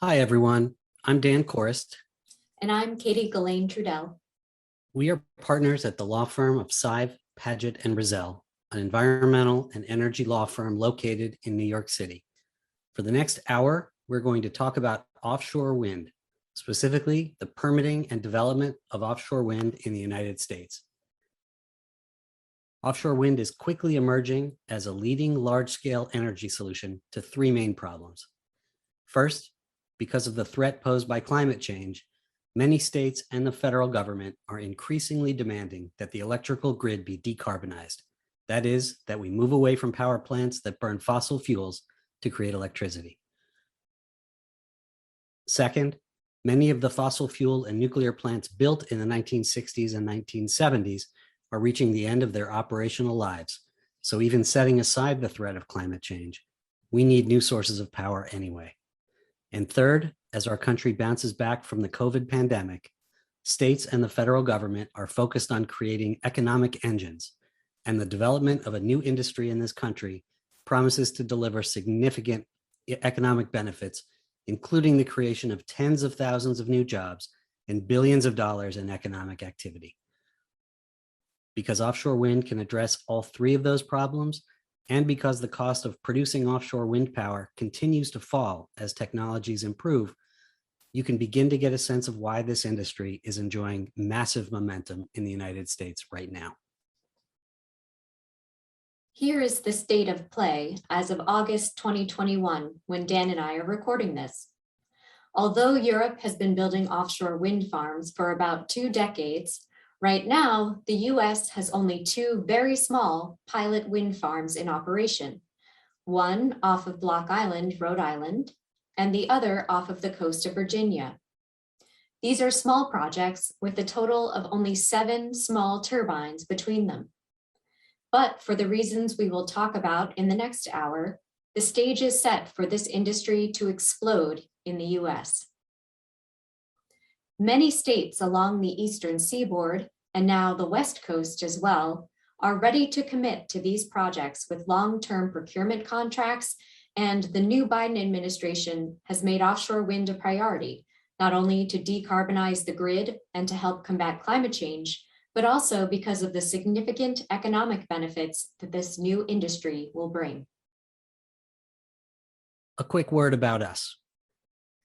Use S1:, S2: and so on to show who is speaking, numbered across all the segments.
S1: Hi, everyone. I'm Dan Korist.
S2: And I'm Katie Ghislaine Trudell.
S1: We are partners at the law firm of Sive, Paget, and Rizal, an environmental and energy law firm located in New York City. For the next hour, we're going to talk about offshore wind, specifically the permitting and development of offshore wind in the United States. Offshore wind is quickly emerging as a leading large-scale energy solution to three main problems. First, because of the threat posed by climate change, many states and the federal government are increasingly demanding that the electrical grid be decarbonized. That is, that we move away from power plants that burn fossil fuels to create electricity. Second, many of the fossil fuel and nuclear plants built in the 1960s and 1970s are reaching the end of their operational lives. So even setting aside the threat of climate change, we need new sources of power anyway. And third, as our country bounces back from the COVID pandemic, states and the federal government are focused on creating economic engines, and the development of a new industry in this country promises to deliver significant economic benefits, including the creation of tens of thousands of new jobs and billions of dollars in economic activity. Because offshore wind can address all three of those problems, and because the cost of producing offshore wind power continues to fall as technologies improve, you can begin to get a sense of why this industry is enjoying massive momentum in the United States right now.
S2: Here is the state of play as of August 2021, when Dan and I are recording this. Although Europe has been building offshore wind farms for about 2 decades, right now, the US has only 2 very small pilot wind farms in operation, one off of Block Island, Rhode Island, and the other off of the coast of Virginia. These are small projects with a total of only 7 small turbines between them. But for the reasons we will talk about in the next hour, the stage is set for this industry to explode in the US. Many states along the eastern seaboard, and now the West Coast as well, are ready to commit to these projects with long-term procurement contracts, and the new Biden administration has made offshore wind a priority, not only to decarbonize the grid and to help combat climate change, but also because of the significant economic benefits that this new industry will bring.
S1: A quick word about us.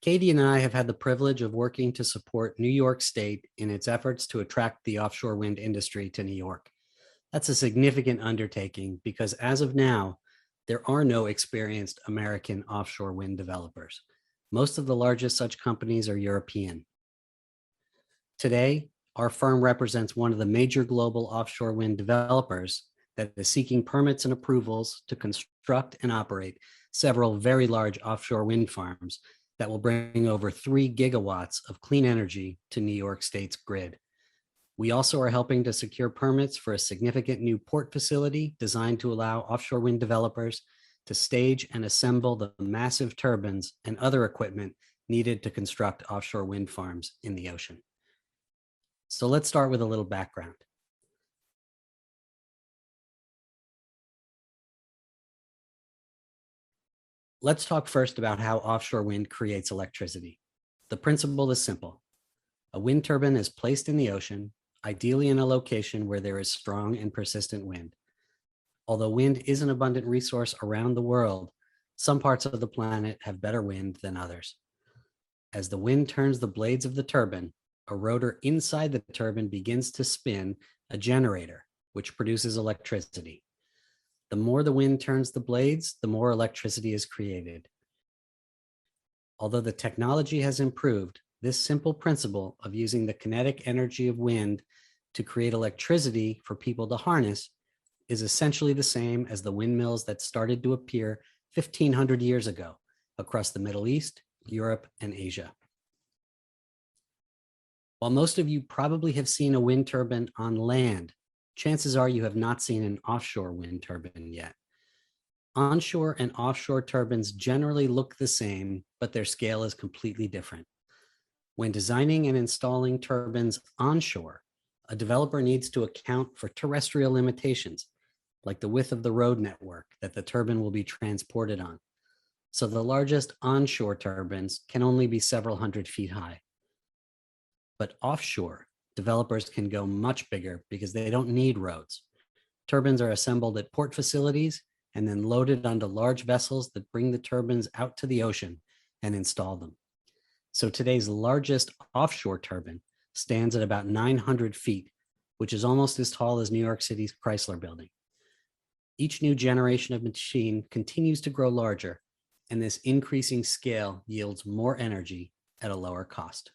S1: Katie and I have had the privilege of working to support New York State in its efforts to attract the offshore wind industry to New York. That's a significant undertaking because as of now, there are no experienced American offshore wind developers. Most of the largest such companies are European. Today, our firm represents one of the major global offshore wind developers that is seeking permits and approvals to construct and operate several very large offshore wind farms that will bring over 3 gigawatts of clean energy to New York State's grid. We also are helping to secure permits for a significant new port facility designed to allow offshore wind developers to stage and assemble the massive turbines and other equipment needed to construct offshore wind farms in the ocean. So let's start with a little background. Let's talk first about how offshore wind creates electricity. The principle is simple. A wind turbine is placed in the ocean, ideally in a location where there is strong and persistent wind. Although wind is an abundant resource around the world, some parts of the planet have better wind than others. As the wind turns the blades of the turbine, a rotor inside the turbine begins to spin a generator, which produces electricity. The more the wind turns the blades, the more electricity is created. Although the technology has improved, this simple principle of using the kinetic energy of wind to create electricity for people to harness is essentially the same as the windmills that started to appear 1,500 years ago across the Middle East, Europe, and Asia. While most of you probably have seen a wind turbine on land, chances are you have not seen an offshore wind turbine yet. Onshore and offshore turbines generally look the same, but their scale is completely different. When designing and installing turbines onshore, a developer needs to account for terrestrial limitations, like the width of the road network that the turbine will be transported on. So the largest onshore turbines can only be several hundred feet high. But offshore, developers can go much bigger because they don't need roads. Turbines are assembled at port facilities and then loaded onto large vessels that bring the turbines out to the ocean and install them. So today's largest offshore turbine stands at about 900 feet, which is almost as tall as New York City's Chrysler Building. Each new generation of machine continues to grow larger, and this increasing scale yields more energy at a lower cost.